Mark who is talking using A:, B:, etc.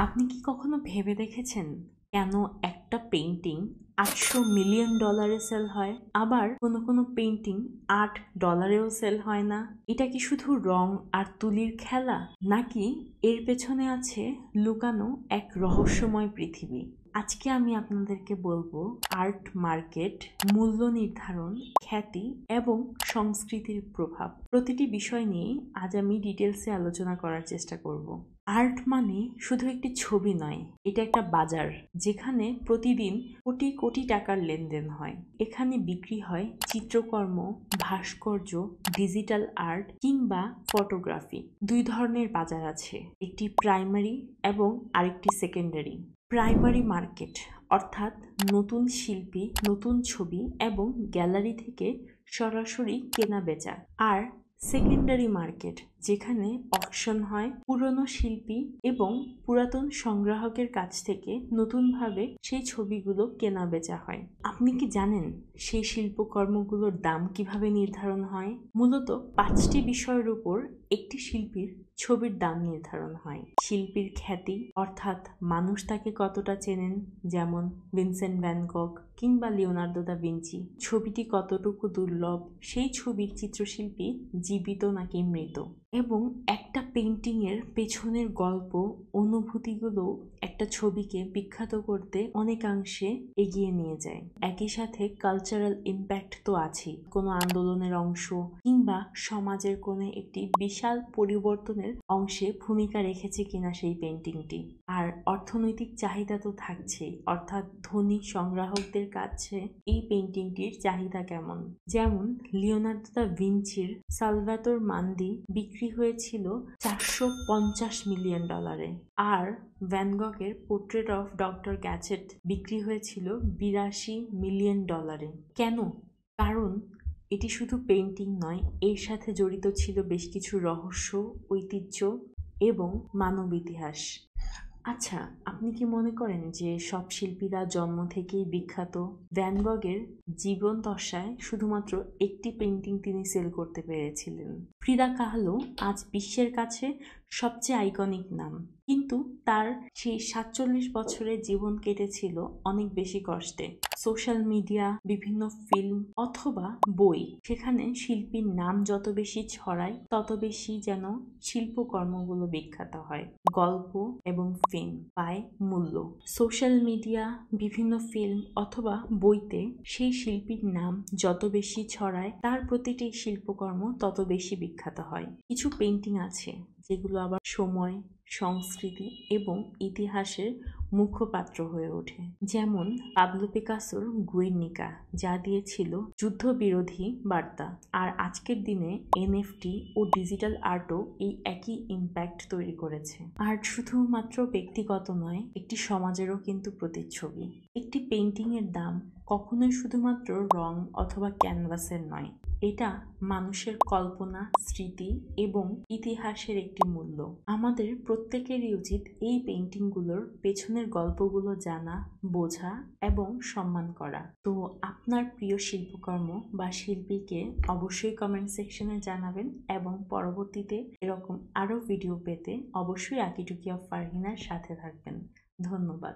A: আপনি কি কখনো ভেবে দেখেছেন কেন একটা পেইন্টিং $800 মিলিয়ন সেল হয়, আবার কোনো পেইন্টিং $8 সেল হয় না? এটা কি শুধু রং আর তুলির খেলা, নাকি এর পেছনে আছে লুকানো এক রহস্যময় পৃথিবী? আজকে আমি আপনাদেরকে বলবো আর্ট মার্কেট, মূল্য নির্ধারণ, খ্যাতি এবং সংস্কৃতির প্রভাব। প্রতিটি বিষয় নিয়ে আজ আমি ডিটেলসে আলোচনা করার চেষ্টা করব। আর্ট মানে শুধু একটি ছবি নয়, এটা একটা বাজার যেখানে প্রতিদিন কোটি কোটি টাকার লেনদেন হয়। এখানে বিক্রি হয় চিত্রকর্ম, ভাস্কর্য, ডিজিটাল আর্ট কিংবা ফটোগ্রাফি। দুই ধরনের বাজার আছে, একটি প্রাইমারি এবং আরেকটি সেকেন্ডারি। প্রাইমারি মার্কেট অর্থাৎ নতুন শিল্পী, নতুন ছবি এবং গ্যালারি থেকে সরাসরি কেনা বেচা। আর সেকেন্ডারি মার্কেট যেখানে অকশন হয়, পুরনো শিল্পী এবং পুরাতন সংগ্রাহকের কাছ থেকে নতুনভাবে সেই ছবিগুলো কেনা বেচা হয়। আপনি কি জানেন সেই শিল্পকর্মগুলোর দাম কিভাবে নির্ধারণ হয়? মূলত 5টি বিষয়ের উপর একটি শিল্পীর ছবির দাম নির্ধারণ হয়। শিল্পীর খ্যাতি অর্থাৎ মানুষ তাকে কতটা চেনেন, যেমন ভিনসেন্ট ভ্যান গগ কিংবা লিওনার্দো দা ভিঞ্চি। ছবিটি কতটুকু দুর্লভ, সেই ছবির চিত্রশিল্পী জীবিত নাকি মৃত। এবং একটা পেইন্টিং এর পেছনের গল্প, অনুভূতিগুলো একটা ছবিকে বিখ্যাত করতে অনেকাংশে এগিয়ে নিয়ে যায়। একই সাথে কালচারাল ইম্প্যাক্ট তো আছেই, কোনো আন্দোলনের অংশ কিংবা সমাজের কোনো একটি বিশাল পরিবর্তনের অংশে ভূমিকা রেখেছে কিনা সেই পেইন্টিংটি। আর অর্থনৈতিক চাহিদা তো থাকছেই, অর্থাৎ ধনী সংগ্রাহকদের কাছে এই পেইন্টিংটির চাহিদা কেমন। যেমন লিওনার্দো দা ভিঞ্চির সালভাতোর মান্দি বিক্রি হয়েছিল $450 মিলিয়ন, আর ভ্যান গগের পোর্ট্রেট অফ ডক্টর গ্যাচেট বিক্রি হয়েছিল $82 মিলিয়ন। কেন? কারণ এটি শুধু পেইন্টিং নয়, এর সাথে জড়িত ছিল বেশ কিছু রহস্য, ঐতিহ্য এবং মানব ইতিহাস। আচ্ছা, আপনি কি মনে করেন যে সব শিল্পীরা জন্ম থেকেই বিখ্যাত? ভ্যান গগের জীবন দশায় শুধুমাত্র একটি পেইন্টিং তিনি সেল করতে পেরেছিলেন। ফ্রিদা কাহলো আজ বিশ্বের কাছে সবচেয়ে আইকনিক নাম, কিন্তু তার সেই 47 বছরের জীবন কেটেছিল অনেক বেশি কষ্টে। সোশ্যাল মিডিয়া, বিভিন্ন ফিল্ম অথবা বই, সেখানে শিল্পীর নাম যত বেশি ছড়ায় তত বেশি যেন শিল্পকর্মগুলো বিখ্যাত হয়। গল্প এবং ফেম পায় মূল্য। সোশ্যাল মিডিয়া, বিভিন্ন ফিল্ম অথবা বইতে সেই শিল্পীর নাম যত বেশি ছড়ায়, তার প্রতিটি শিল্পকর্ম তত বেশি বিখ্যাত হয়। কিছু পেইন্টিং আছে যেগুলো আবার সময়, সংস্কৃতি এবং ইতিহাসের মুখপাত্র হয়ে ওঠে। যেমন পাবলো পিকাসোর গুয়ের্নিকা, যা দিয়েছিল যুদ্ধবিরোধী বার্তা। আর আজকের দিনে এনএফটি ও ডিজিটাল আর্টও এই একই ইম্প্যাক্ট তৈরি করেছে। আর্ট শুধুমাত্র ব্যক্তিগত নয়, একটি সমাজেরও কিন্তু প্রতিচ্ছবি। একটি পেইন্টিং এর দাম কখনোই শুধুমাত্র রং অথবা ক্যানভাসের নয়, এটা মানুষের কল্পনা, স্মৃতি এবং ইতিহাসের একটি মূল্য। আমাদের প্রত্যেকেরই উচিত এই পেইন্টিংগুলোর পেছনের গল্পগুলো জানা, বোঝা এবং সম্মান করা। তো আপনার প্রিয় শিল্পকর্ম বা শিল্পীকে অবশ্যই কমেন্ট সেকশনে জানাবেন, এবং পরবর্তীতে এরকম আরও ভিডিও পেতে অবশ্যই আঁকিটুকি অফ ফারহিনার সাথে থাকবেন। ধন্যবাদ।